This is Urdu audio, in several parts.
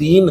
3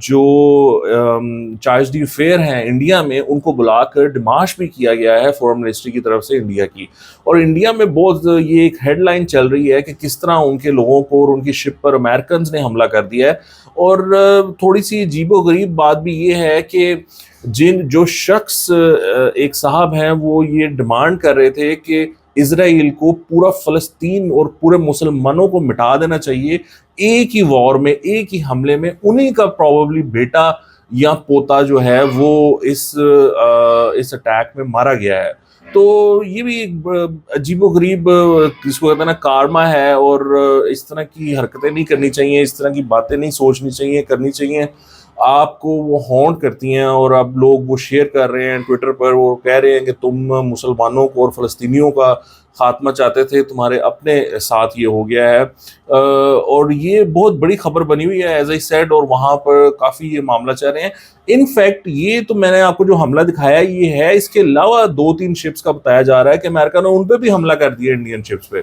جو چارج ڈی فیئر ہیں انڈیا میں ان کو بلا کر ڈماش بھی کیا گیا ہے فورن منسٹری کی طرف سے انڈیا کی. اور انڈیا میں بہت یہ ایک ہیڈ لائن چل رہی ہے کہ کس طرح ان کے لوگوں کو اور ان کی شپ پر امریکنز نے حملہ کر دیا ہے. اور تھوڑی سی عجیب و غریب بات بھی یہ ہے کہ جو شخص ایک صاحب ہیں وہ یہ ڈیمانڈ کر رہے تھے کہ اسرائیل کو پورا فلسطین اور پورے مسلمانوں کو مٹا دینا چاہیے ایک ہی وار میں, ایک ہی حملے میں, انہی کا پروبیبلی بیٹا یا پوتا جو ہے وہ اس اٹیک میں مارا گیا ہے. تو یہ بھی ایک عجیب و غریب جس کو کہتے ہیں نا کارما ہے, اور اس طرح کی حرکتیں نہیں کرنی چاہیے, اس طرح کی باتیں نہیں سوچنی چاہیے, کرنی چاہیے. آپ کو وہ ہونٹ کرتی ہیں اور اب لوگ وہ شیئر کر رہے ہیں ٹویٹر پر, وہ کہہ رہے ہیں کہ تم مسلمانوں کو اور فلسطینیوں کا خاتمہ چاہتے تھے, تمہارے اپنے ساتھ یہ ہو گیا ہے. اور یہ بہت بڑی خبر بنی ہوئی ہے ایز آئی سیڈ, اور وہاں پر کافی یہ معاملہ چل رہے ہیں. ان فیکٹ یہ تو میں نے آپ کو جو حملہ دکھایا یہ ہے, اس کے علاوہ 2-3 شپس کا بتایا جا رہا ہے کہ امریکہ نے ان پہ بھی حملہ کر دیا انڈین شپس پہ.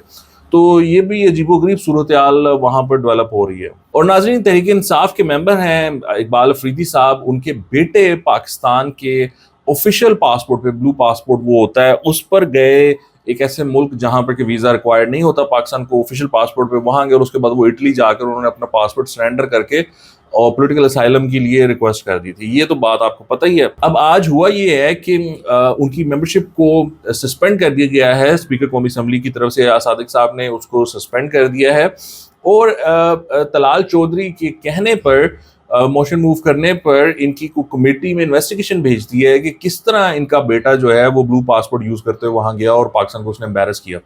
تو یہ بھی عجیب و غریب صورتحال وہاں پر ڈیولپ ہو رہی ہے. اور ناظرین, تحریک انصاف کے ممبر ہیں اقبال افریدی صاحب, ان کے بیٹے پاکستان کے آفیشیل پاسپورٹ پہ, بلو پاسپورٹ وہ ہوتا ہے, اس پر گئے ایک ایسے ملک جہاں پر کہ ویزا ریکوائرڈ نہیں ہوتا پاکستان کو آفیشیل پاسپورٹ پہ, وہاں گئے اور اس کے بعد وہ اٹلی جا کر انہوں نے اپنا پاسپورٹ سرینڈر کر کے اور پولیٹیکل اسائلم کے لیے ریکویسٹ کر دی تھی. یہ تو بات آپ کو پتہ ہی ہے. اب آج ہوا یہ ہے کہ ان کی ممبرشپ کو سسپینڈ کر دیا گیا ہے اسپیکر قومی اسمبلی کی طرف سے. صادق صاحب نے اس کو سسپینڈ کر دیا ہے, اور طلال چودھری کے کہنے پر موشن موو کرنے پر ان کی کمیٹی میں انویسٹیگیشن بھیج دی ہے کہ کس طرح ان کا بیٹا جو ہے وہ بلو پاسپورٹ یوز کرتے ہوئے وہاں گیا اور پاکستان کو اس نے امبیرس کیا.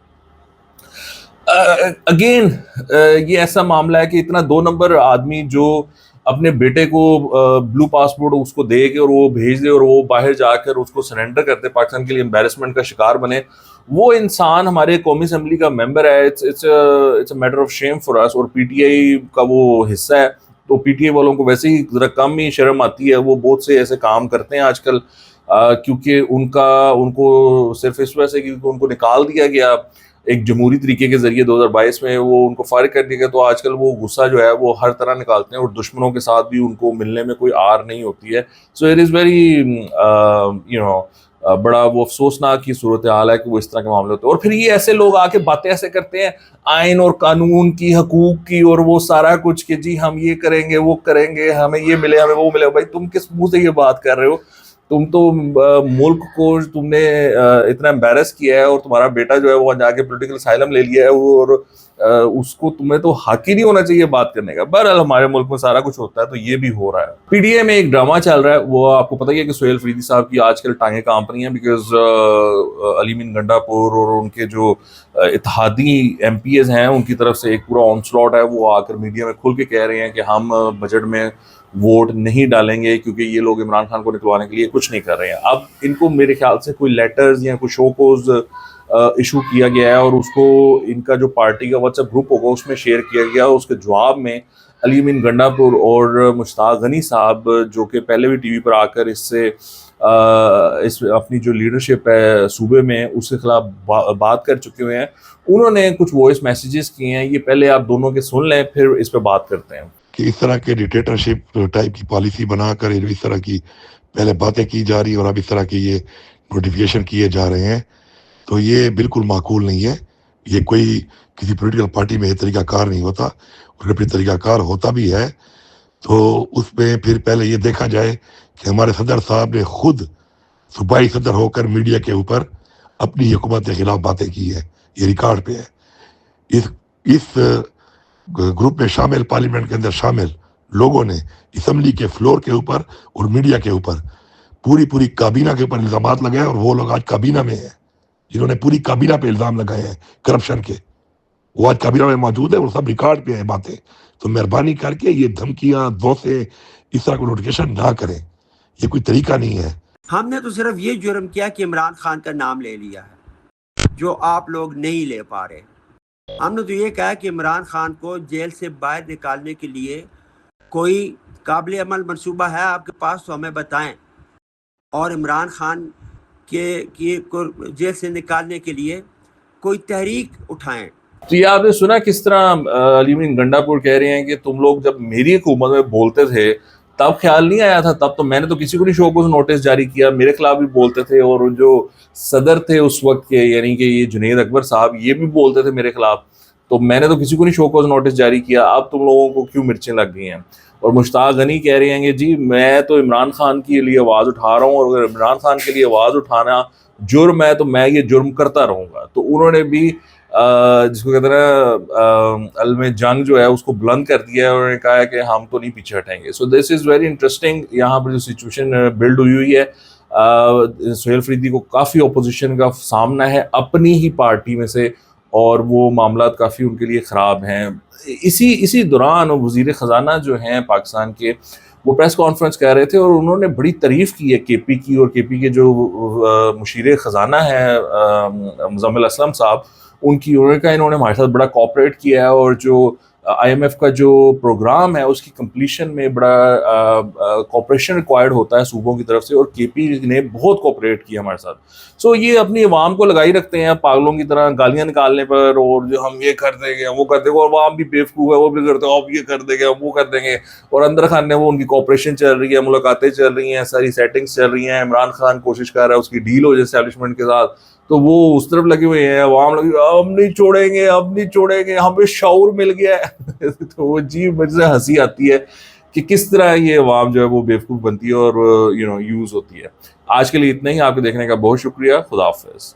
اگین یہ ایسا معاملہ ہے کہ اتنا 2 نمبر آدمی جو اپنے بیٹے کو بلو پاسپورٹ اس کو دے کے اور وہ بھیج دے اور وہ باہر جا کر اس کو سرنڈر کرتے پاکستان کے لیے امبیرسمنٹ کا شکار بنے, وہ انسان ہمارے قومی اسمبلی کا ممبر ہے. It's a matter of shame for us. اور پی ٹی آئی کا وہ حصہ ہے, تو پی ٹی آئی والوں کو ویسے ہی ذرا کم ہی شرم آتی ہے, وہ بہت سے ایسے کام کرتے ہیں آج کل, کیونکہ ان کو صرف اس وجہ سے کیونکہ ان کو نکال دیا گیا ایک جمہوری طریقے کے ذریعے 2022 میں, وہ ان کو فارغ کر دیا گیا. تو آج کل وہ غصہ جو ہے وہ ہر طرح نکالتے ہیں, اور دشمنوں کے ساتھ بھی ان کو ملنے میں کوئی آر نہیں ہوتی ہے. سو اٹ از ویری بڑا وہ افسوسناک کی صورتحال ہے کہ وہ اس طرح کے معاملے ہوتے ہیں. اور پھر یہ ایسے لوگ آ کے باتیں ایسے کرتے ہیں آئین اور قانون کی, حقوق کی, اور وہ سارا کچھ کہ جی ہم یہ کریں گے, وہ کریں گے, ہمیں یہ ملے, ہمیں وہ ملے. بھائی تم کس منہ سے یہ بات کر رہے ہو؟ تم تو ملک کو تم نے اتنا امبیرس کیا ہے, اور تمہارا بیٹا جو ہے وہ جا کے پولیٹیکل اسائلم لے لیا ہے, اور اس کو تمہیں تو حق ہی نہیں ہونا چاہیے بات کرنے کا. بہرحال ہمارے ملک میں سارا کچھ ہوتا ہے, تو یہ بھی ہو رہا ہے. پی ڈی اے میں ایک ڈرامہ چل رہا ہے, وہ آپ کو پتہ ہی ہے کہ سہیل فریدی صاحب کی آج کل ٹانگیں کانپ رہی ہیں, بیکاز علی مین گنڈا پور اور ان کے جو اتحادی ایم پی ایز ہیں ان کی طرف سے ایک پورا آن سلاٹ ہے, وہ آ کر میڈیا میں کھل کے کہہ رہے ہیں کہ ہم بجٹ میں ووٹ نہیں ڈالیں گے کیونکہ یہ لوگ عمران خان کو نکلوانے کے لیے کچھ نہیں کر رہے ہیں. اب ان کو میرے خیال سے کوئی لیٹرز یا کوئی شوکوز ایشو کیا گیا ہے, اور اس کو ان کا جو پارٹی کا واٹس ایپ گروپ ہوگا اس میں شیئر کیا گیا. اس کے جواب میں علی مین گنڈا پور اور مشتاق غنی صاحب, جو کہ پہلے بھی ٹی وی پر آ کر اس اپنی جو لیڈرشپ ہے صوبے میں اس کے خلاف بات کر چکے ہوئے ہیں, انہوں نے کچھ وائس میسیجز کیے ہیں. یہ پہلے آپ دونوں کے سن لیں, پھر اس پہ بات کرتے ہیں. کہ اس طرح کے ڈکٹیٹرشپ ٹائپ کی پالیسی بنا کر اس طرح کی پہلے باتیں کی جا رہی اور اب اس طرح کی یہ نوٹیفیکیشن کیے جا رہے ہیں, تو یہ بالکل معقول نہیں ہے. یہ کوئی کسی پولیٹیکل پارٹی میں یہ طریقہ کار نہیں ہوتا, اور اگر طریقہ کار ہوتا بھی ہے تو اس میں پھر پہلے یہ دیکھا جائے کہ ہمارے صدر صاحب نے خود صوبائی صدر ہو کر میڈیا کے اوپر اپنی حکومت کے خلاف باتیں کی ہے, یہ ریکارڈ پہ ہے. اس گروپ میں شامل, پارلیمنٹ کے اندر شامل لوگوں نے اسمبلی کے فلور کے اوپر اور میڈیا کے اوپر پوری کابینہ کے اوپر الزامات لگائے, اور وہ لوگ آج کابینہ میں ہیں جنہوں نے پوری کابینہ پہ الزام لگائے ہیں کرپشن کے. وہ آج کابینہ میں موجود ہے, وہ سب ریکارڈ پہ ہیں باتیں. تو مہربانی کر کے یہ دھمکیاں دوسے اس طرح کو نوٹیفیکیشن نہ کریں, یہ کوئی طریقہ نہیں ہے. ہم نے تو صرف یہ جرم کیا کہ عمران خان کا نام لے لیا ہے, جو آپ لوگ نہیں لے پا رہے. ہم نے تو یہ کہا کہ عمران خان کو جیل سے باہر نکالنے کے لیے کوئی قابل عمل منصوبہ ہے آپ کے پاس تو ہمیں بتائیں, اور عمران خان کے جیل سے نکالنے کے لیے کوئی تحریک اٹھائیں. تو یہ آپ نے سنا کس طرح علی امین گنڈا پور کہہ رہے ہیں کہ تم لوگ جب میری حکومت میں بولتے تھے تب خیال نہیں آیا تھا، تب تو میں نے تو کسی کو نہیں شوکوز نوٹس جاری کیا، میرے خلاف بھی بولتے تھے، اور جو صدر تھے اس وقت کے یعنی کہ یہ جنید اکبر صاحب یہ بھی بولتے تھے میرے خلاف، تو میں نے تو کسی کو نہیں شوکوز نوٹس جاری کیا، اب تم لوگوں کو کیوں مرچیں لگ گئی ہیں؟ اور مشتاق غنی کہہ رہے ہیں کہ جی میں تو عمران خان کے لیے آواز اٹھا رہا ہوں، اور اگر عمران خان کے لیے آواز اٹھانا جرم ہے تو میں یہ جرم کرتا رہوں گا۔ تو انہوں نے بھی جس کو کہتے ہیں علم جنگ جو ہے اس کو بلند کر دیا ہے، اور انہوں نے کہا ہے کہ ہم تو نہیں پیچھے ہٹیں گے۔ سو دس از ویری انٹرسٹنگ، یہاں پر جو سچویشن بلڈ ہوئی ہے، سہیل فریدی کو کافی اپوزیشن کا سامنا ہے اپنی ہی پارٹی میں سے، اور وہ معاملات کافی ان کے لیے خراب ہیں۔ اسی دوران وزیر خزانہ جو ہیں پاکستان کے، وہ پریس کانفرنس کر رہے تھے، اور انہوں نے بڑی تعریف کی ہے کے پی کی، اور کے پی کے جو مشیر خزانہ ہیں مزمل اسلم صاحب، ان کی، انہوں نے کہا انہوں نے ہمارے ساتھ بڑا کوآپریٹ کیا ہے، اور جو آئی ایم ایف کا جو پروگرام ہے اس کی کمپلیشن میں بڑا کوآپریشن ریکوائرڈ ہوتا ہے صوبوں کی طرف سے، اور کے پی نے بہت کوآپریٹ کیا ہمارے ساتھ۔ سو یہ اپنی عوام کو لگائی رکھتے ہیں پاگلوں کی طرح گالیاں نکالنے پر، اور جو ہم یہ کر دیں گے وہ کر دیں گے، اور عوام بھی بیوقوف ہے، وہ بھی کرتے ہیں آپ یہ کر دیں گے ہم وہ کر دیں گے، اور اندر خانے وہ ان کی کوآپریشن چل رہی ہے، ملاقاتیں چل رہی ہیں، ساری سیٹنگز چل رہی ہیں، عمران خان کوشش کر رہا ہے اس کی ڈیل ہو جائے اسٹیبلشمنٹ کے ساتھ، تو وہ اس طرف لگے ہوئے ہیں، عوام لگے ہم نہیں چھوڑیں گے ہم نہیں چھوڑیں گے، ہمیں شعور مل گیا ہے۔ تو وہ جی مجھے ہنسی آتی ہے کہ کس طرح یہ عوام جو ہے وہ بیوقوف بنتی ہے اور یوز ہوتی ہے۔ آج کے لیے اتنا ہی، آپ کے دیکھنے کا بہت شکریہ، خدا حافظ۔